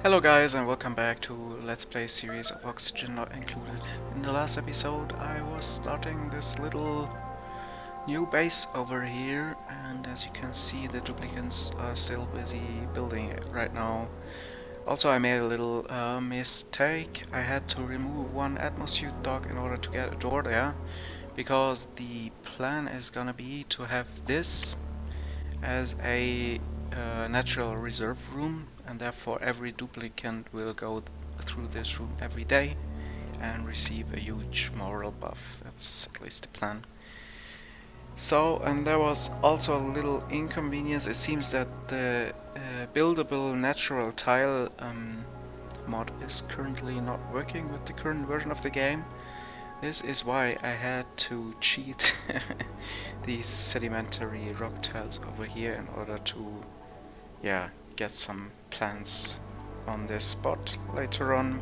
Hello guys and welcome back to Let's Play series of Oxygen Not Included. In the last episode I was starting this little new base over here, and as you can see the duplicants are still busy building it right now. Also I made a little mistake. I had to remove one atmosphere dock in order to get a door there, because the plan is gonna be to have this as a natural reserve room, and therefore every duplicant will go through this room every day and receive a huge moral buff. That's at least the plan. So, and there was also a little inconvenience. It seems that the buildable natural tile mod is currently not working with the current version of the game. This is why I had to cheat these sedimentary rock tiles over here in order to, yeah, get some plants on this spot later on.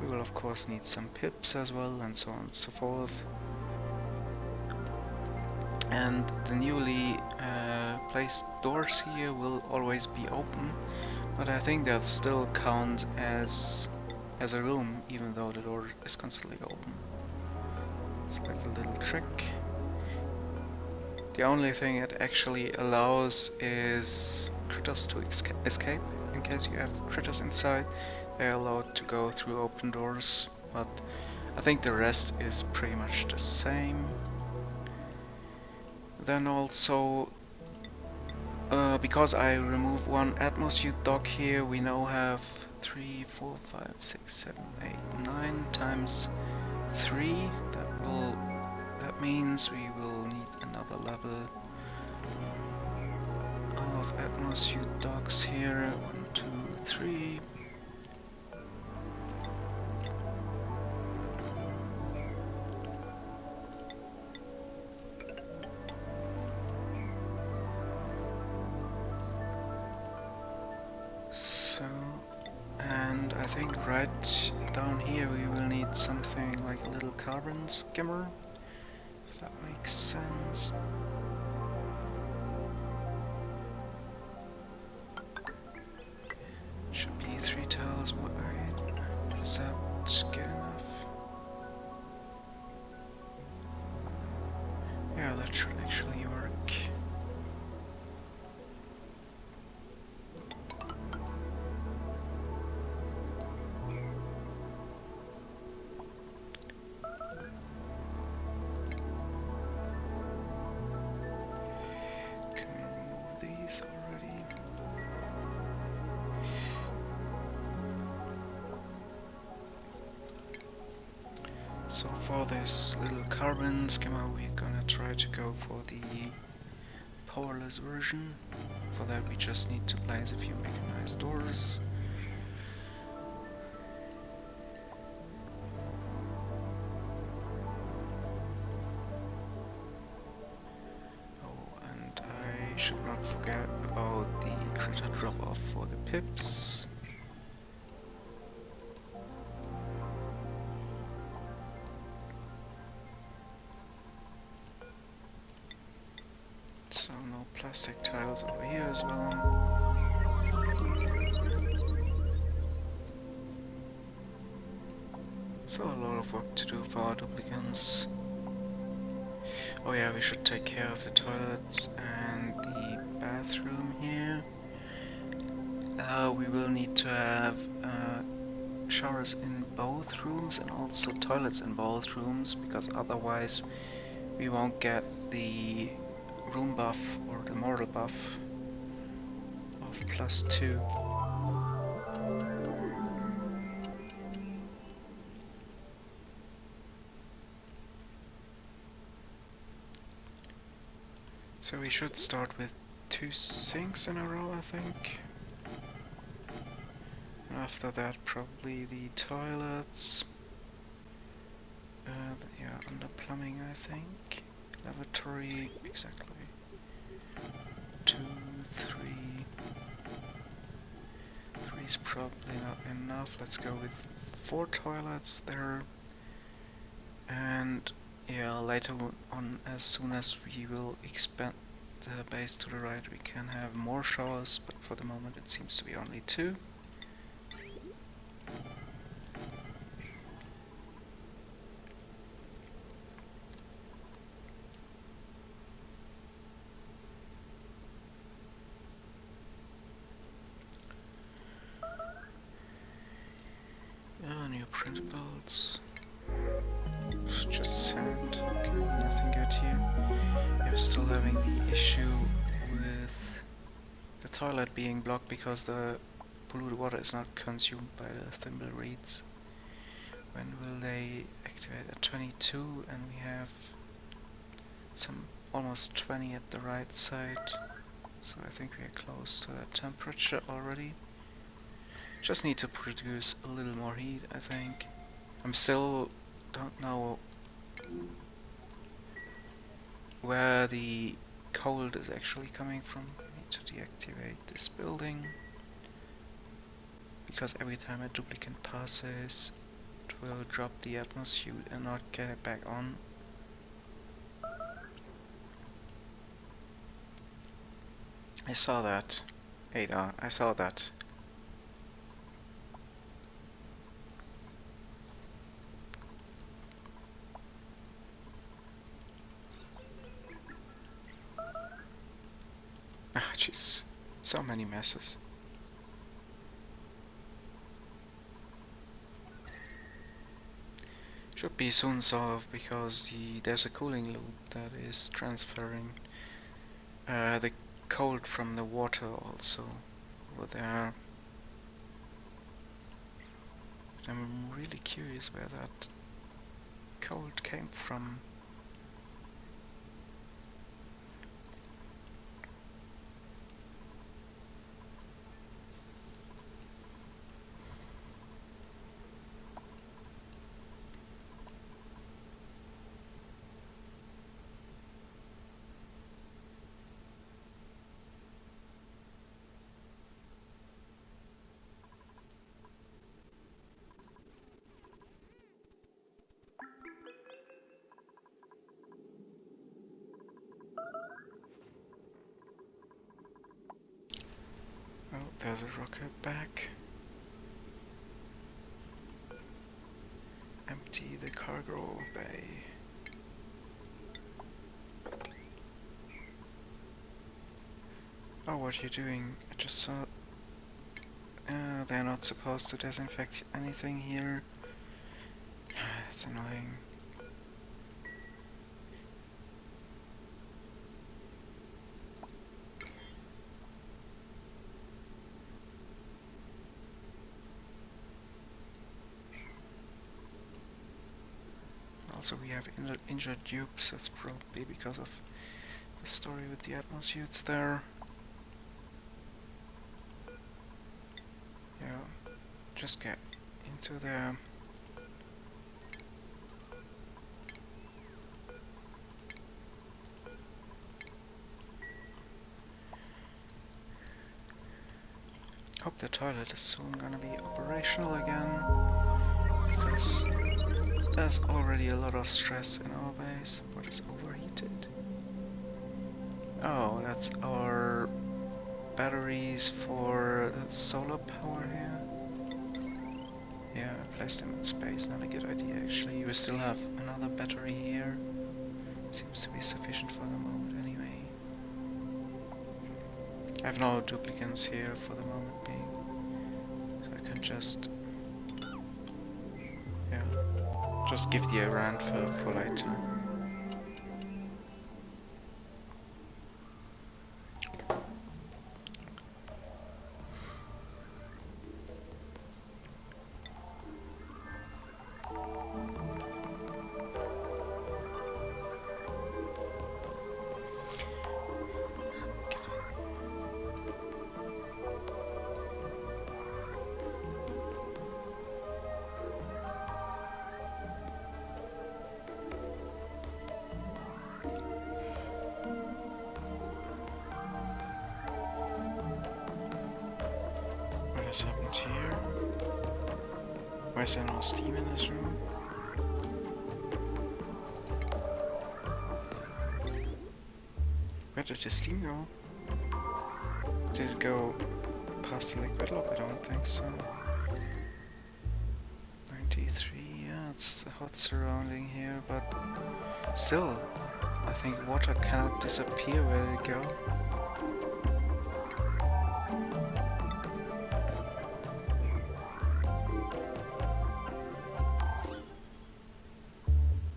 We will of course need some pips as well, and so on and so forth. And the newly placed doors here will always be open, but I think that still counts as a room, even though the door is constantly open. It's like a little trick. The only thing it actually allows is critters to escape. In case you have critters inside, they're allowed to go through open doors, but I think the rest is pretty much the same. Then also, because I removed one atmosphere dock here, we now have 3, 4, 5, 6, 7, 8, 9 times 3. That means we will need another level of atmosphere docks here. 1, 2, 3. So, and I think right down here we will need something like a little carbon skimmer, if that makes sense. Should be 3 tiles wide. Does that get enough? Yeah, that should actually work. Can we remove these already? So for this little carbon schema we're gonna try to go for the powerless version. For that we just need to place a few mechanized doors. Oh, and I should not forget about the critter drop off for the pips. So no plastic tiles over here as well. So a lot of work to do for our duplicants. Oh yeah, we should take care of the toilets and the bathroom here. We will need to have showers in both rooms and also toilets in both rooms, because otherwise we won't get the room buff or the moral buff of +2. So we should start with 2 sinks in a row, I think. And after that probably the toilets. Yeah, under plumbing I think. Lavatory, exactly. 2, 3. 3 is probably not enough. Let's go with 4 toilets there. And yeah, later on, as soon as we will expand the base to the right, we can have more showers, but for the moment it seems to be only 2. still having the issue with the toilet being blocked because the polluted water is not consumed by the thimble reeds. When will they activate? At 22, and we have some almost 20 at the right side. So I think we are close to that temperature already. Just need to produce a little more heat, I think. I'm still don't know where the cold is actually coming from. I need to deactivate this building, because every time a duplicate passes, it will drop the atmosphere and not get it back on. I saw that. Ada, I saw that. Ah, Jesus. So many messes. Should be soon solved because there's a cooling loop that is transferring the cold from the water also over there. I'm really curious where that cold came from. Oh, there's a rocket back. Empty the cargo bay. Oh, what are you doing? I just saw... they're not supposed to disinfect anything here. It's annoying. Also, we have injured dupes. That's probably because of the story with the atmosuits there. Yeah, just get into there. Hope the toilet is soon gonna be operational again, because there's already a lot of stress in our base. What is overheated? Oh, that's our batteries for solar power here. Yeah, I placed them in space, not a good idea actually. We still have another battery here. Seems to be sufficient for the moment anyway. I have no duplicates here for the moment being. So I can just... yeah, just give the Iran for later. What has happened here? Why is there no steam in this room? Where did the steam go? Did it go past the liquid lock? I don't think so. 93, yeah, it's a hot surrounding here, but still, I think water cannot disappear. Where did it go?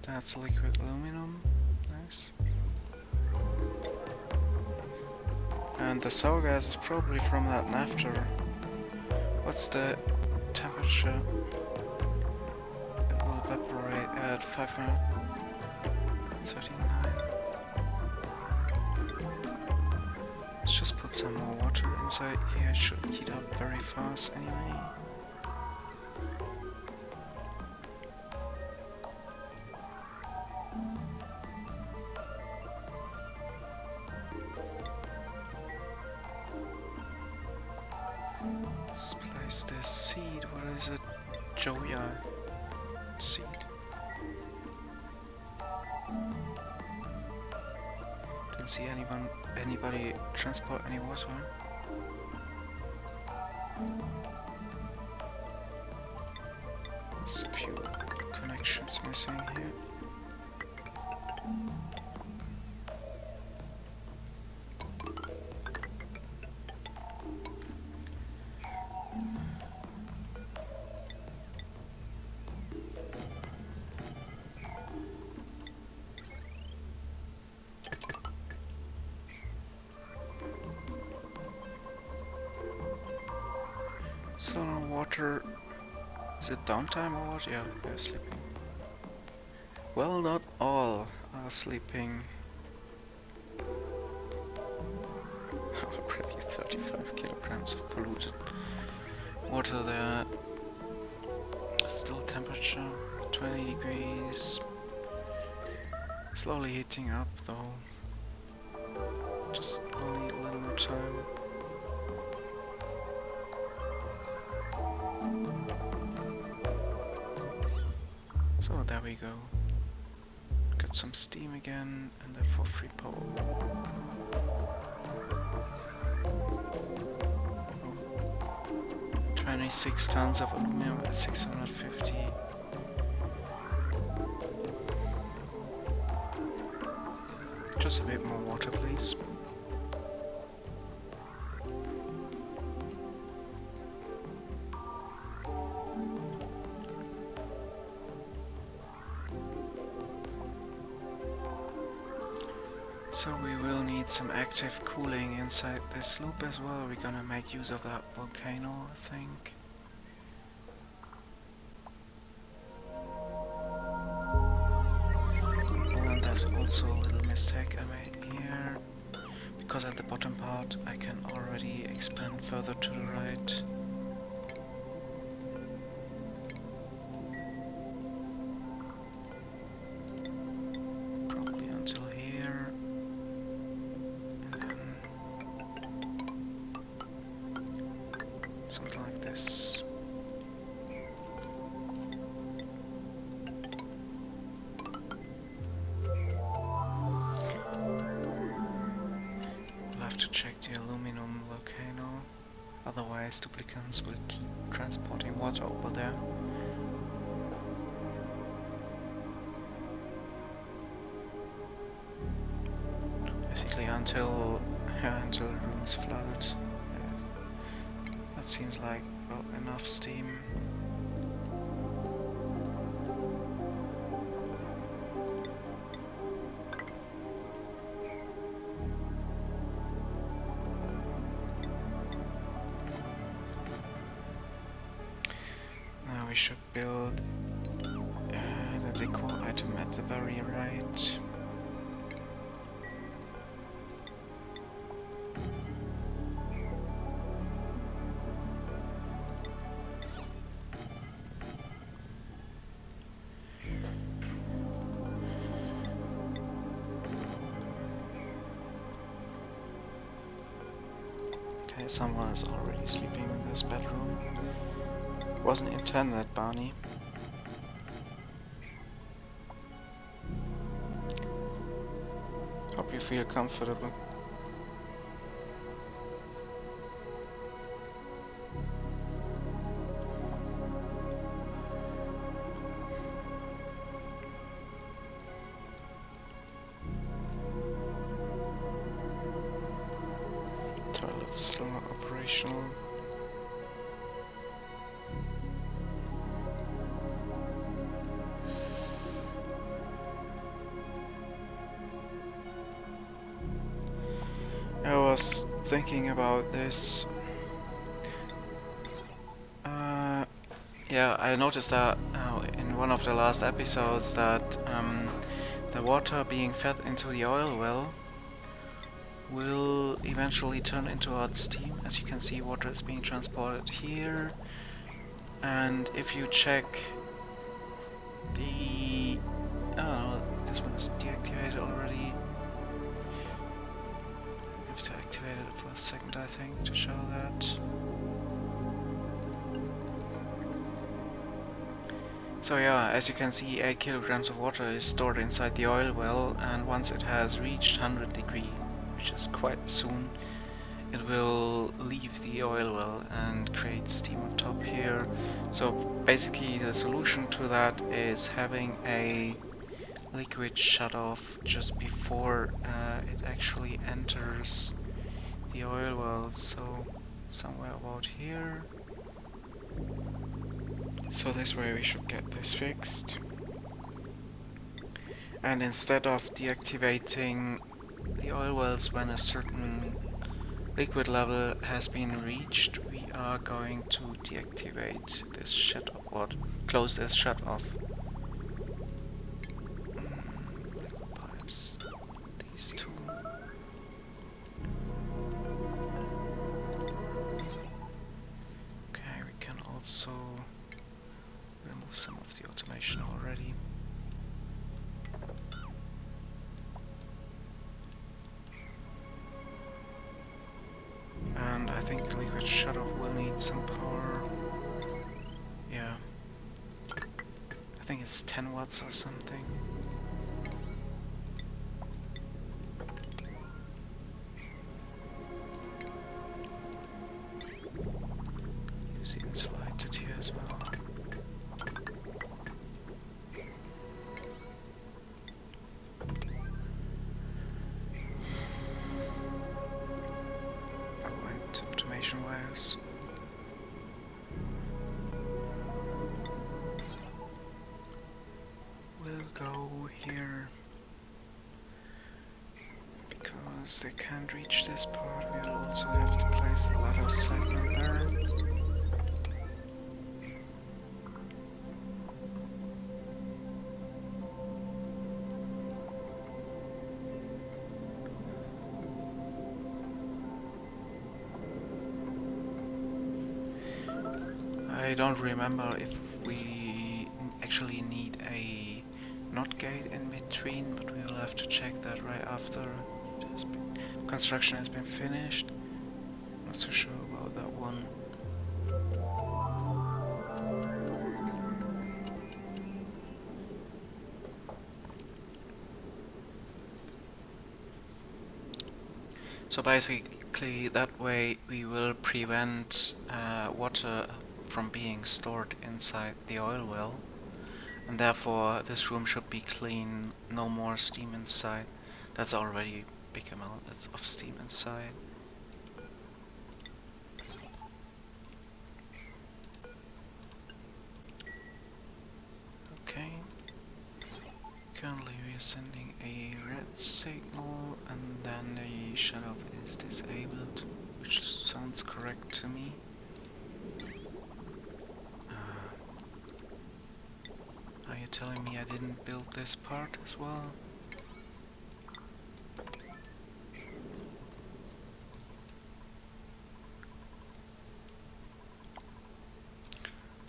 That's liquid aluminum. Nice. And the sour gas is probably from that naphtha. What's the temperature? It will evaporate at 539. Let's just put some more water inside here. It should heat up very fast anyway. Let's place this seed. What is it? Joya seed. Didn't see anybody transport any water. There's a few connections missing here. Still no water. Is it downtime or what? Yeah, they're sleeping. Well, not all are sleeping. Already 35 kilograms of polluted water there. Still temperature 20 degrees. Slowly heating up though. Just only a little more time. So there we go. Got some steam again, and then for free power. 26 tons of aluminum at 650. Just a bit more water, please. So we will need some active cooling inside this loop as well. We're gonna make use of that volcano, I think. Well, and there's also a little mistake I made here, because at the bottom part I can already expand further to the right. Probably until here. Something like this. We'll have to check the aluminum volcano, otherwise duplicants will keep transporting water over there. Basically until the room is flooded. That seems like about enough steam. Now we should build the decor item at the very right. Okay, someone is already sleeping in this bedroom. Wasn't intended, Barney. Hope you feel comfortable. Toilet's still not operational. I was thinking about this. Yeah, I noticed that in one of the last episodes that the water being fed into the oil well will eventually turn into hot steam. As you can see, water is being transported here. And if you check the... oh, this one is deactivated already. We have to activate it for a second, I think, to show that. So yeah, as you can see, 8 kilograms of water is stored inside the oil well, and once it has reached 100 degree, which is quite soon, it will leave the oil well and create steam on top here. So basically the solution to that is having a liquid shut off just before it actually enters the oil well, so somewhere about here. So this way we should get this fixed. And instead of deactivating the oil wells when a certain liquid level has been reached, we are going to deactivate this shut off, or close this shut off. Liquid pipes, these two. Okay, we can also remove some of the automation already. And I think the liquid shut-off will need some power. Yeah. I think it's 10 watts or something. Use the insulated here as well. Automation wires. Will go here because they can't reach this part. We'll also have to place a ladder segment there. I don't remember if we actually need a NOT gate in between, but we'll have to check that right after construction has been finished. Not so sure about that one. So basically that way we will prevent water from being stored inside the oil well, and therefore this room should be clean, no more steam inside. That's already a big amount of steam inside. Okay. Currently we are sending a red signal and then the shut-off is disabled, which sounds correct to me. Are you telling me I didn't build this part as well?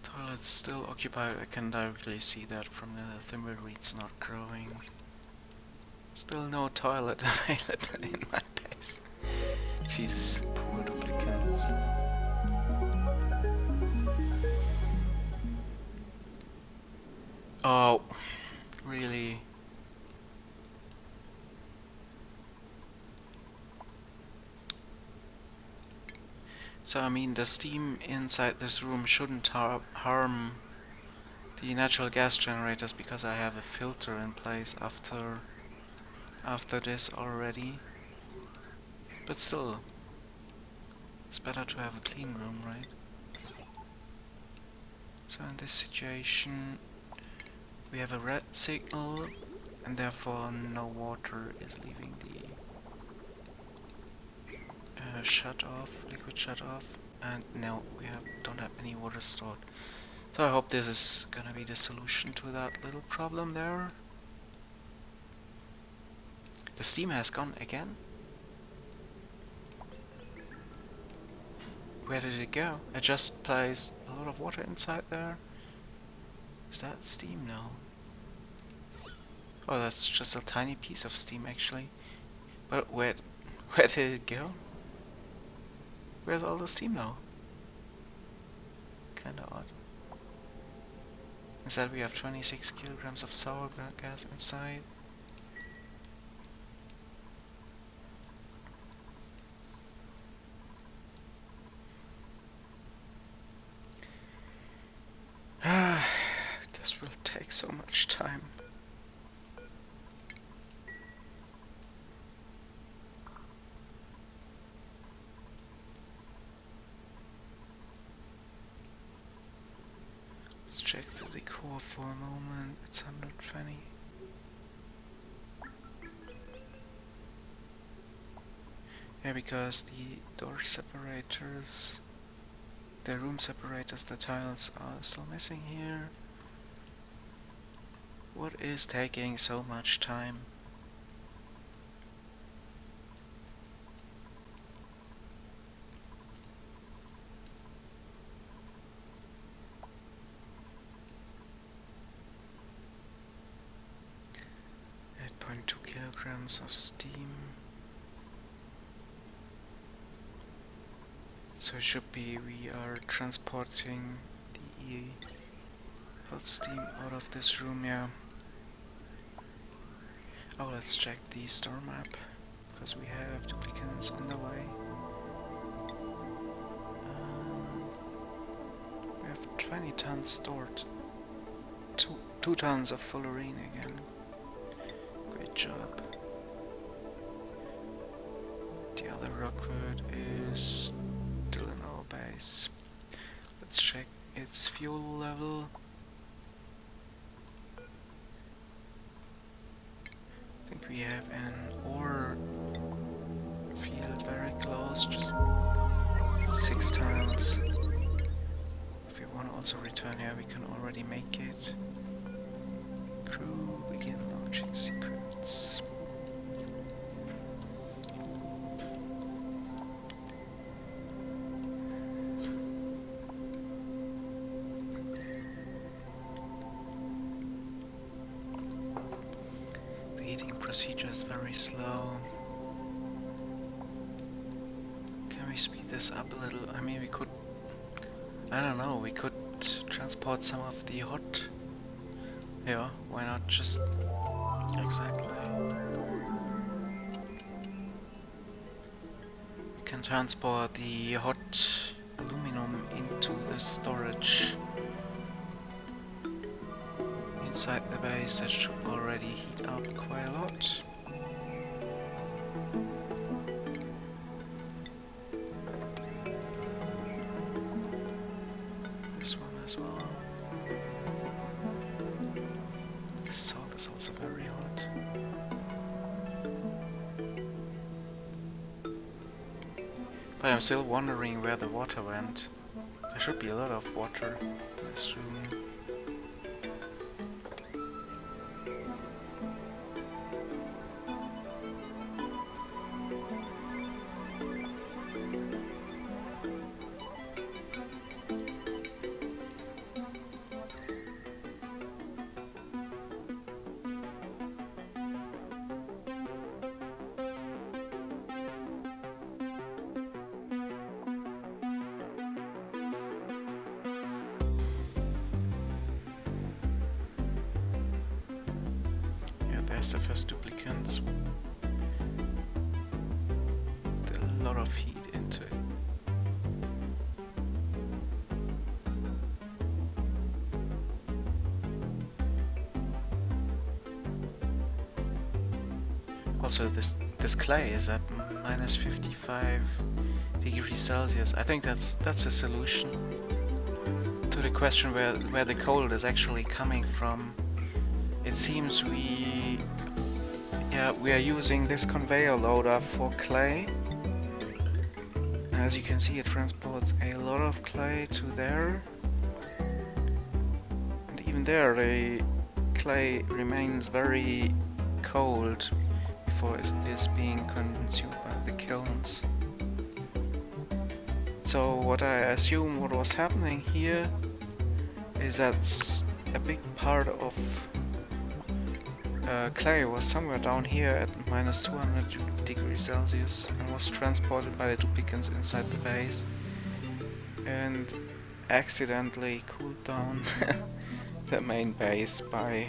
Toilet's still occupied. I can directly see that from the thimble reeds not growing. Still no toilet available in my base. Jesus, poor duplicants. Oh, really? So I mean, the steam inside this room shouldn't harm the natural gas generators because I have a filter in place after this already. But still, it's better to have a clean room, right? So in this situation, we have a red signal, and therefore no water is leaving the shut off, liquid shut off, and now we don't have any water stored. So I hope this is gonna be the solution to that little problem there. The steam has gone again. Where did it go? I just placed a lot of water inside there. Is that steam now? Oh, that's just a tiny piece of steam actually. But where did it go? Where's all the steam now? Kinda odd. Instead we have 26 kilograms of sour gas inside. This will take so much time. Let's check the decor for a moment. It's 120. Yeah, because the door separators, the room separators, the tiles are still missing here. What is taking so much time? Kilograms of steam. So it should be we are transporting the hot steam out of this room, yeah. Oh, let's check the store map, because we have duplicates on the way. We have 20 tons stored. 2 tons of fullerene again. Great job. The other rockwood is still in our base. Let's check its fuel level. I think we have an ore field very close, just 6 tons. If we want to also return here, we can already make it. Crew, begin launching secrets. The heating procedure is very slow. Can we speed this up a little? I mean, we could, I don't know, we could transport some of the hot. Yeah, why not just... Exactly. We can transport the hot aluminum into the storage inside the base. That should already heat up quite a lot. This one as well. The salt is also very hot. But I'm still wondering where the water went. There should be a lot of water in this room. The first duplicants. A lot of heat into it. Also, this clay is at minus 55 degrees Celsius. I think that's a solution to the question where the cold is actually coming from. It seems we are using this conveyor loader for clay, as you can see, it transports a lot of clay to there. And even there, the clay remains very cold before it is being consumed by the kilns. So what I assume what was happening here is that a big part of clay was somewhere down here at minus 200 degrees Celsius and was transported by the duplicants inside the base and accidentally cooled down the main base by,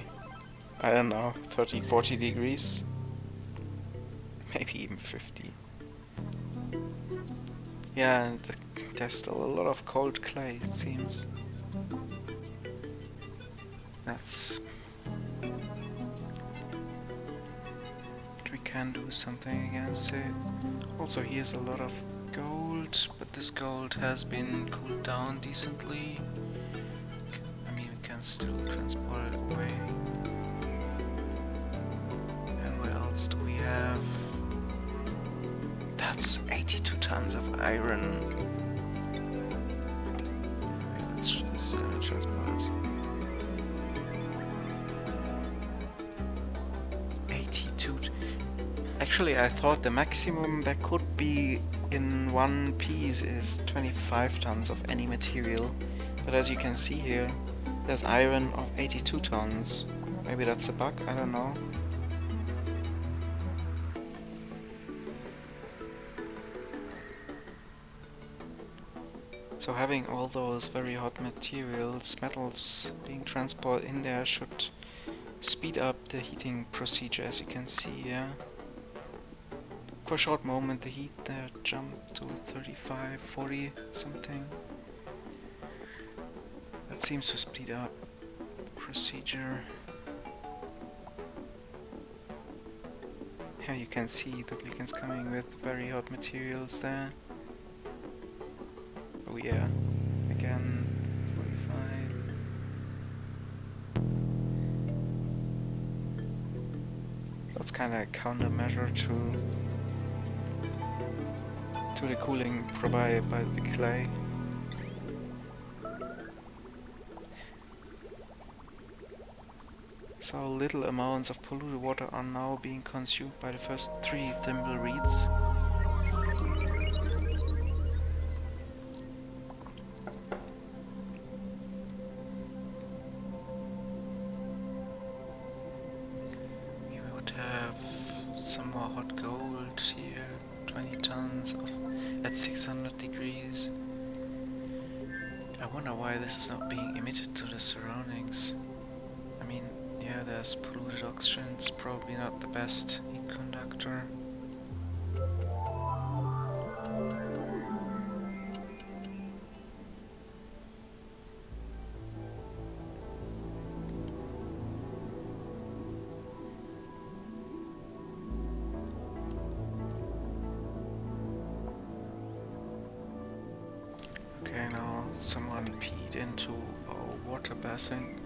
I don't know, 30-40 degrees, maybe even 50. Yeah, and there's still a lot of cold clay, it seems. That's... we can do something against it. Also, here's a lot of gold, but this gold has been cooled down decently. I mean, we can still transport it away. And what else do we have? That's 82 tons of iron. Okay, let's just transport it. 82. Actually, I thought the maximum that could be in one piece is 25 tons of any material. But as you can see here, there's iron of 82 tons. Maybe that's a bug, I don't know. So having all those very hot materials, metals being transported in there should speed up the heating procedure, as you can see here. For a short moment the heat there jumped to 35, 40 something. That seems to speed up the procedure. Here you can see the duplicants coming with very hot materials there. Oh yeah, again 45. That's kind of a countermeasure to the cooling provided by the clay. So little amounts of polluted water are now being consumed by the first 3 thimble reeds. We would have some more hot gold here, 20 tons at 600 degrees. I wonder why this is not being emitted to the surroundings. I mean, yeah, there's polluted oxygen, it's probably not the best heat conductor. Okay, now someone peed into our water basin.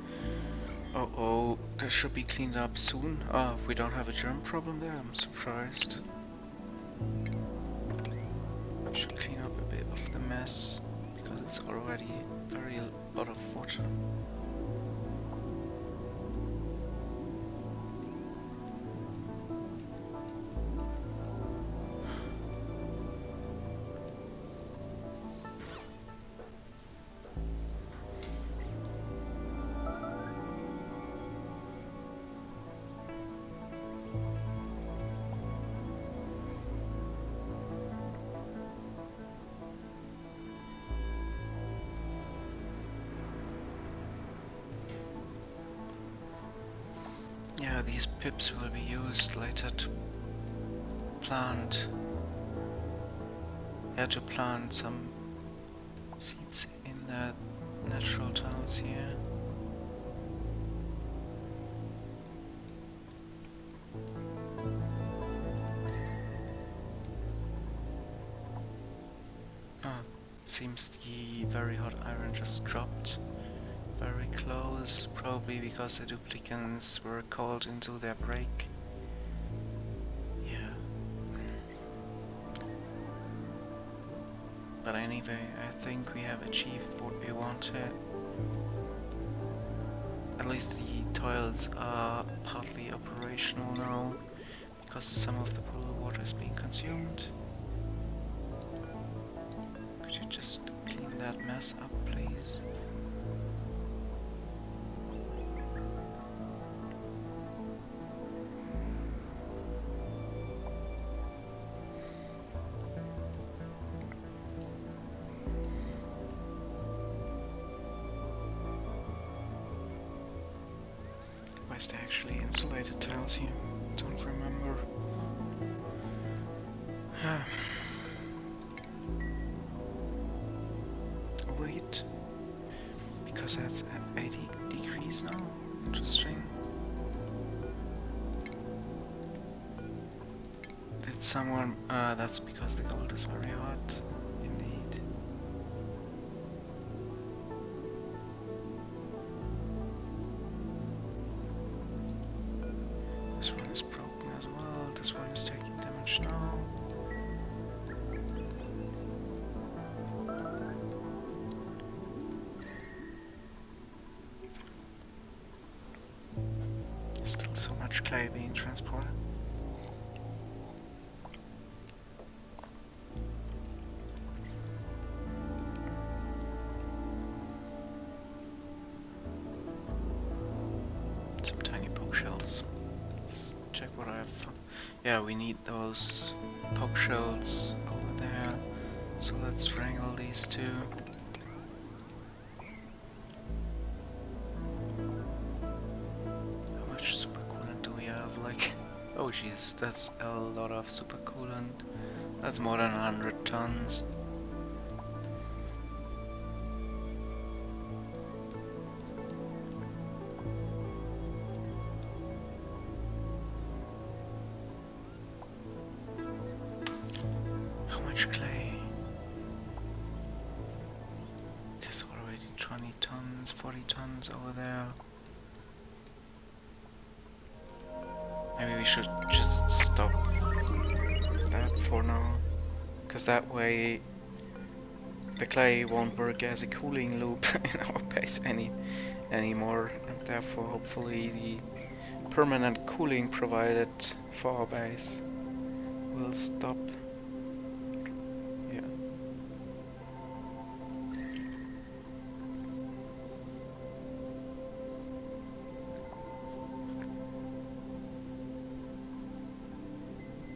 Oh, this should be cleaned up soon. Ah, we don't have a germ problem there, I'm surprised. Should clean up a bit of the mess, because it's already very lot of water. Yeah, these pips will be used later to plant some seeds in the natural tunnels here. Ah, seems the very hot iron just dropped very close, probably because the duplicants were called into their break. Yeah. But anyway, I think we have achieved what we wanted. At least the toilets are partly operational now, because some of the pool water is being consumed. Could you just clean that mess up, please? Why is there actually insulated tiles here? Don't remember. Wait, because that's at 80 degrees now. Interesting. Did someone... that's because the gold is very hot. Indeed. This one is broken as well. This one is taking damage now. Still so much clay being transported. Some tiny poke shells. Let's check what I have. Yeah, we need those poke shells over there. So let's wrangle these two. How much super coolant do we have? Like, oh jeez, that's a lot of super coolant. That's more than 100 tons. How much clay? There's already 20 tons, 40 tons over there. Maybe we should just stop that for now, because that way the clay won't work as a cooling loop in our base anymore, and therefore hopefully the permanent cooling provided for our base will stop. Yeah.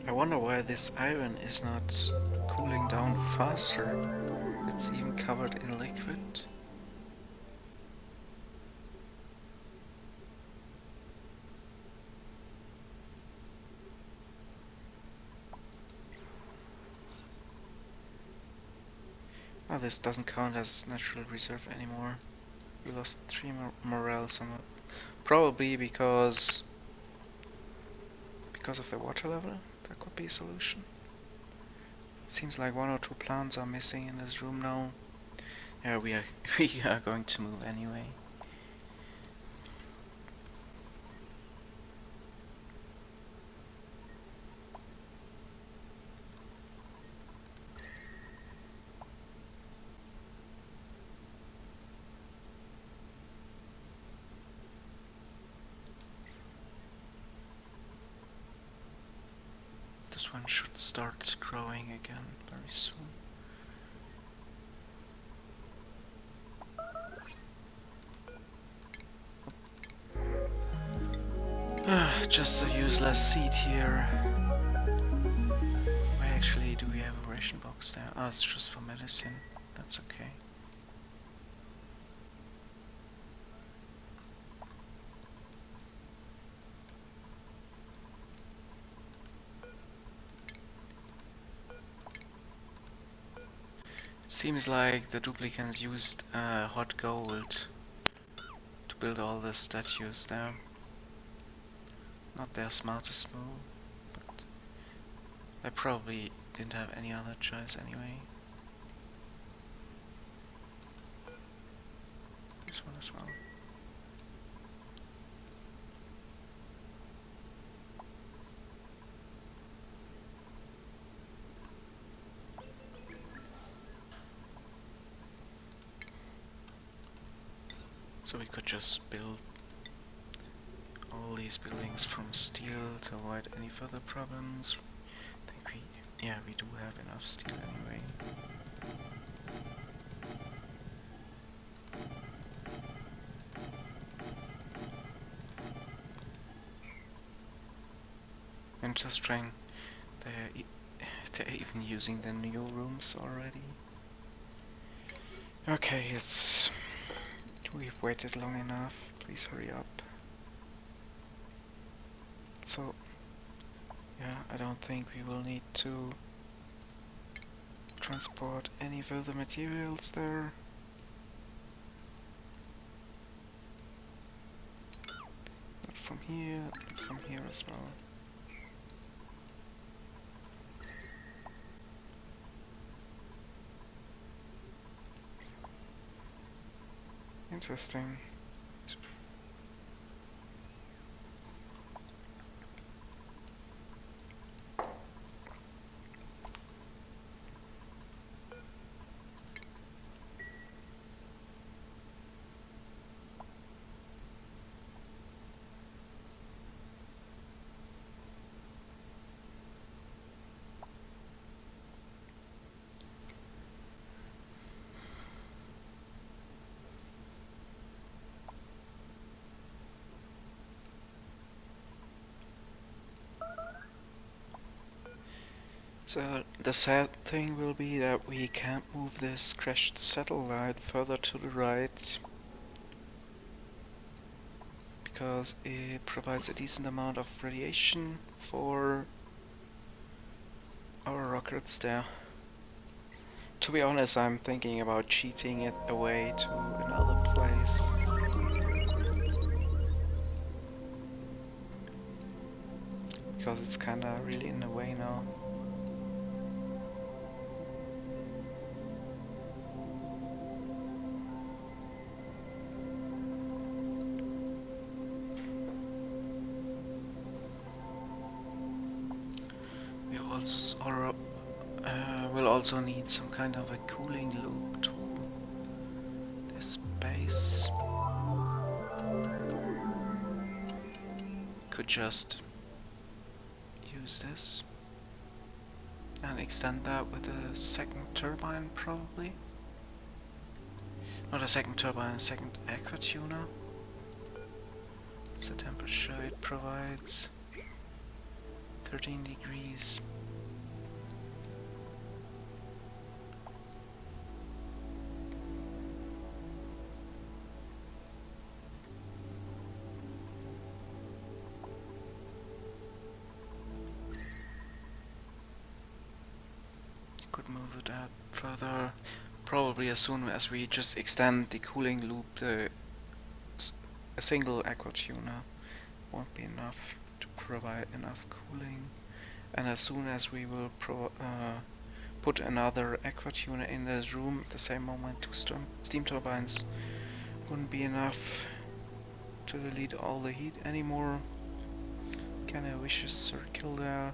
I wonder why this iron is not cooling down faster. It's even covered in liquid. Oh, this doesn't count as natural reserve anymore. We lost 3 morale somewhat. Probably because of the water level. That could be a solution. It seems like 1 or 2 plants are missing in this room now. Yeah, we are going to move anyway. This one should start growing again very soon. Just a useless seed here. Why actually do we have a ration box there? Oh, it's just for medicine. That's okay. Seems like the duplicants used hot gold to build all the statues there. Not their smartest move, but they probably didn't have any other choice anyway. This one as well. So we could just build all these buildings from steel to avoid any further problems. I think we do have enough steel anyway. Interesting. They're even using the new rooms already. Okay, we've waited long enough. Please hurry up. So, yeah, I don't think we will need to transport any further materials there. Not from here, not from here as well. Interesting. So the sad thing will be that we can't move this crashed satellite further to the right because it provides a decent amount of radiation for our rockets there. To be honest, I'm thinking about cheating it away to another place. Because it's kinda really in the way now. We'll also need some kind of a cooling loop to this base. Could just use this and extend that with a second turbine, probably. Not a second turbine, a second aqua tuner. That's the temperature it provides. 13 degrees. Could move it out further. Probably as soon as we just extend the cooling loop, a single aqua tuner won't be enough to provide enough cooling. And as soon as we will put another aqua tuner in this room at the same moment, two steam turbines wouldn't be enough to delete all the heat anymore. Kinda vicious circle there.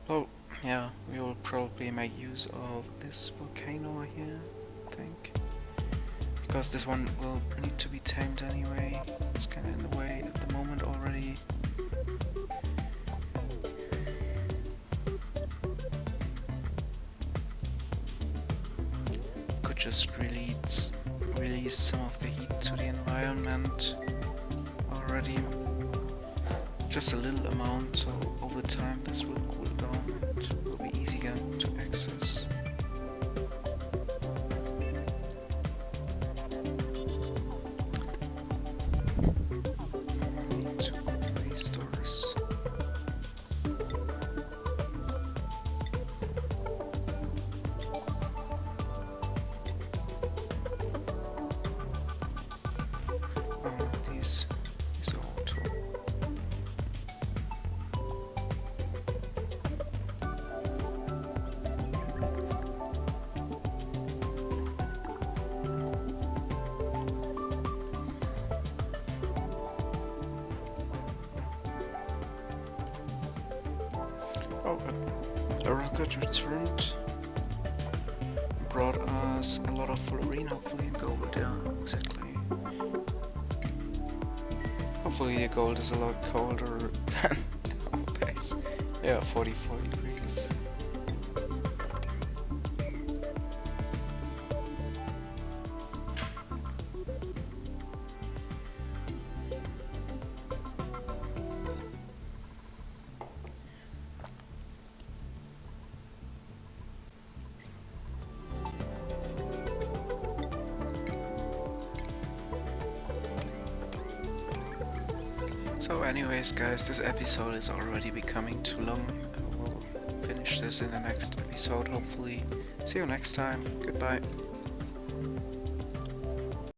Oh, yeah, we will probably make use of this volcano here, I think. Because this one will need to be tamed anyway. It's kinda in the way at the moment already. Could just release some of the heat to the environment already. Just a little amount, so over time this will cool down and will be easier to access. Need to open these doors. These auto. Oh, but a rocket returned, brought us a lot of fullerene, hopefully, and gold. Yeah, exactly. hopefully the gold is a lot colder than nowadays. Yeah, 44 degrees. So anyways guys, this episode is already becoming too long. I will finish this in the next episode hopefully. See you next time. Goodbye.